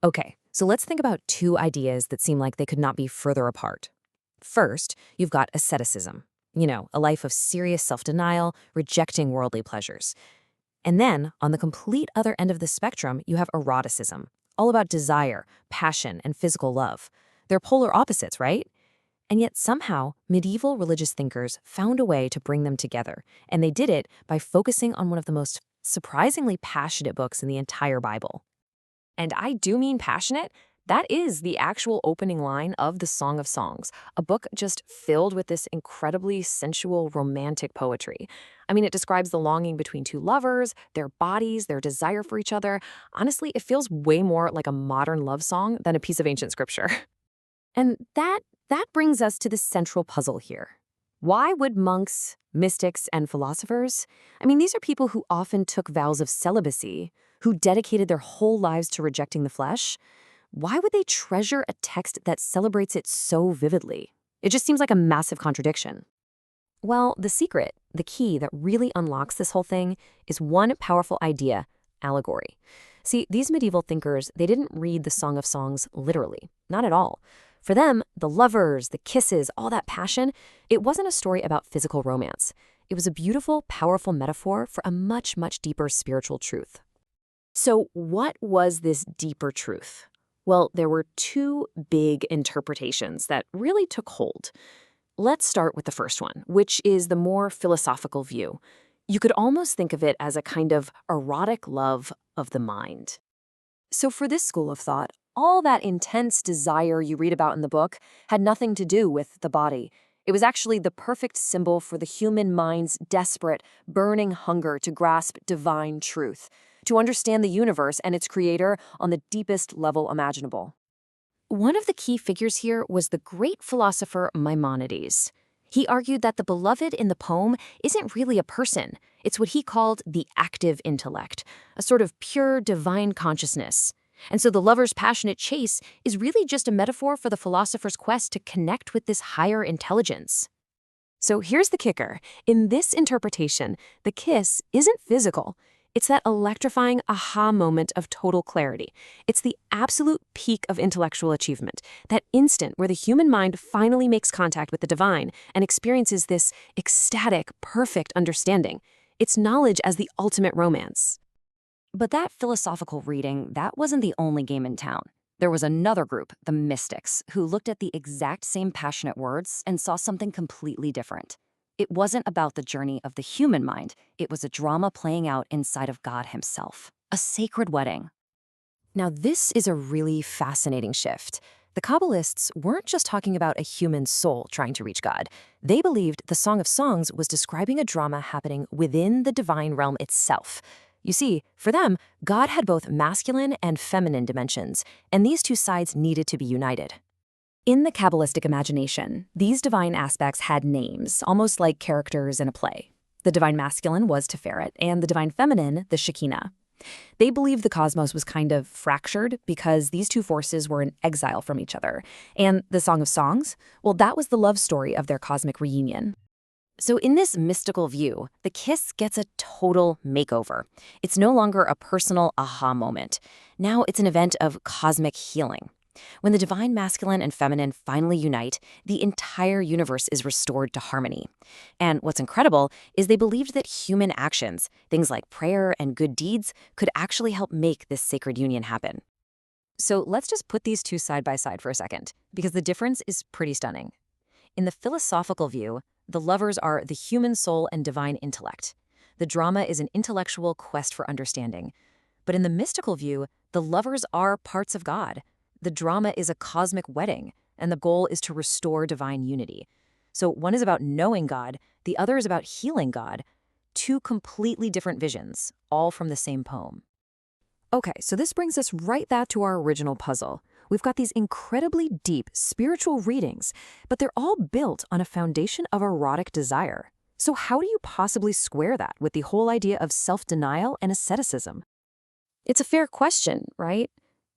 Okay, so let's think about two ideas that seem like they could not be further apart. First, you've got asceticism, a life of serious self-denial, rejecting worldly pleasures. And then, on the complete other end of the spectrum, you have eroticism, all about desire, passion, and physical love. They're polar opposites, right? And yet somehow, medieval religious thinkers found a way to bring them together, and they did it by focusing on one of the most surprisingly passionate books in the entire Bible. And I do mean passionate. That is the actual opening line of the Song of Songs, a book just filled with this incredibly sensual, romantic poetry. I mean, it describes the longing between two lovers, their bodies, their desire for each other. Honestly, it feels way more like a modern love song than a piece of ancient scripture. And that brings us to the central puzzle here. Why would monks, mystics, and philosophers? I mean, these are people who often took vows of celibacy, who dedicated their whole lives to rejecting the flesh. Why would they treasure a text that celebrates it so vividly? It just seems like a massive contradiction. Well, the secret, the key that really unlocks this whole thing, is one powerful idea: allegory. See, these medieval thinkers, they didn't read the Song of Songs literally, not at all. For them, the lovers, the kisses, all that passion, it wasn't a story about physical romance. It was a beautiful, powerful metaphor for a much, much deeper spiritual truth. So what was this deeper truth? Well, there were two big interpretations that really took hold. Let's start with the first one, which is the more philosophical view. You could almost think of it as a kind of erotic love of the mind. So for this school of thought, all that intense desire you read about in the book had nothing to do with the body. It was actually the perfect symbol for the human mind's desperate, burning hunger to grasp divine truth, to understand the universe and its creator on the deepest level imaginable. One of the key figures here was the great philosopher Maimonides. He argued that the beloved in the poem isn't really a person. It's what he called the active intellect, a sort of pure divine consciousness. And so the lover's passionate chase is really just a metaphor for the philosopher's quest to connect with this higher intelligence. So here's the kicker. In this interpretation, the kiss isn't physical. It's that electrifying aha moment of total clarity. It's the absolute peak of intellectual achievement, that instant where the human mind finally makes contact with the divine and experiences this ecstatic, perfect understanding. It's knowledge as the ultimate romance. But that philosophical reading, that wasn't the only game in town. There was another group, the mystics, who looked at the exact same passionate words and saw something completely different. It wasn't about the journey of the human mind. It was a drama playing out inside of God himself. A sacred wedding. Now, this is a really fascinating shift. The Kabbalists weren't just talking about a human soul trying to reach God. They believed the Song of Songs was describing a drama happening within the divine realm itself. You see, for them, God had both masculine and feminine dimensions, and these two sides needed to be united. In the kabbalistic imagination, these divine aspects had names, almost like characters in a play. The divine masculine was Tiferet, and the divine feminine, the Shekinah. They believed the cosmos was kind of fractured because these two forces were in exile from each other. And the Song of Songs, well, that was the love story of their cosmic reunion. So in this mystical view, the kiss gets a total makeover. It's no longer a personal aha moment. Now it's an event of cosmic healing. When the divine masculine and feminine finally unite, the entire universe is restored to harmony. And what's incredible is they believed that human actions, things like prayer and good deeds, could actually help make this sacred union happen. So let's just put these two side by side for a second, because the difference is pretty stunning. In the philosophical view, the lovers are the human soul and divine intellect. The drama is an intellectual quest for understanding. But in the mystical view, the lovers are parts of God. The drama is a cosmic wedding, and the goal is to restore divine unity. So one is about knowing God, the other is about healing God. Two completely different visions, all from the same poem. Okay, so this brings us right back to our original puzzle. We've got these incredibly deep spiritual readings, but they're all built on a foundation of erotic desire. So how do you possibly square that with the whole idea of self-denial and asceticism? It's a fair question, right?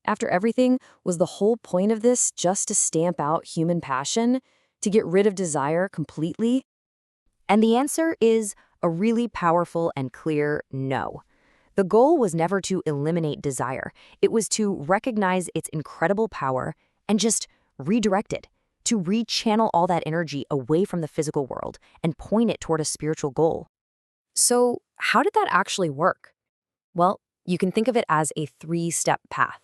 After everything, was the whole point of this just to stamp out human passion, to get rid of desire completely? And the answer is a really powerful and clear no. The goal was never to eliminate desire. It was to recognize its incredible power and just redirect it, to rechannel all that energy away from the physical world and point it toward a spiritual goal. So, how did that actually work? Well, you can think of it as a three-step path.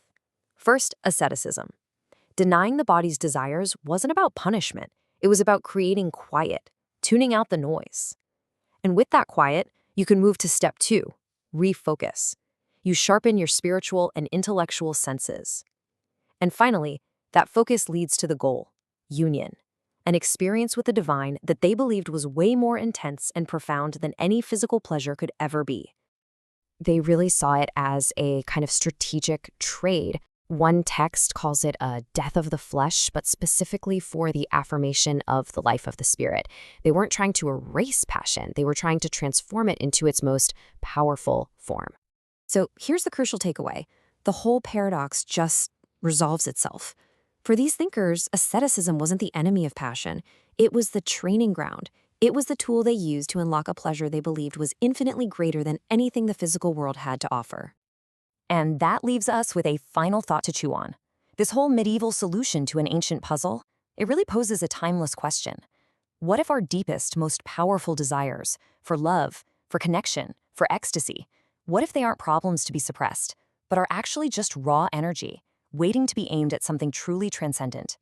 First, asceticism. Denying the body's desires wasn't about punishment. It was about creating quiet, tuning out the noise. And with that quiet, you can move to step 2, refocus. You sharpen your spiritual and intellectual senses. And finally, that focus leads to the goal, union, an experience with the divine that they believed was way more intense and profound than any physical pleasure could ever be. They really saw it as a kind of strategic trade. One text calls it a death of the flesh, but specifically for the affirmation of the life of the spirit. They weren't trying to erase passion. They were trying to transform it into its most powerful form. So here's the crucial takeaway. The whole paradox just resolves itself. For these thinkers, asceticism wasn't the enemy of passion. It was the training ground. It was the tool they used to unlock a pleasure they believed was infinitely greater than anything the physical world had to offer. And that leaves us with a final thought to chew on. This whole medieval solution to an ancient puzzle, it really poses a timeless question. What if our deepest, most powerful desires, for love, for connection, for ecstasy, what if they aren't problems to be suppressed, but are actually just raw energy, waiting to be aimed at something truly transcendent?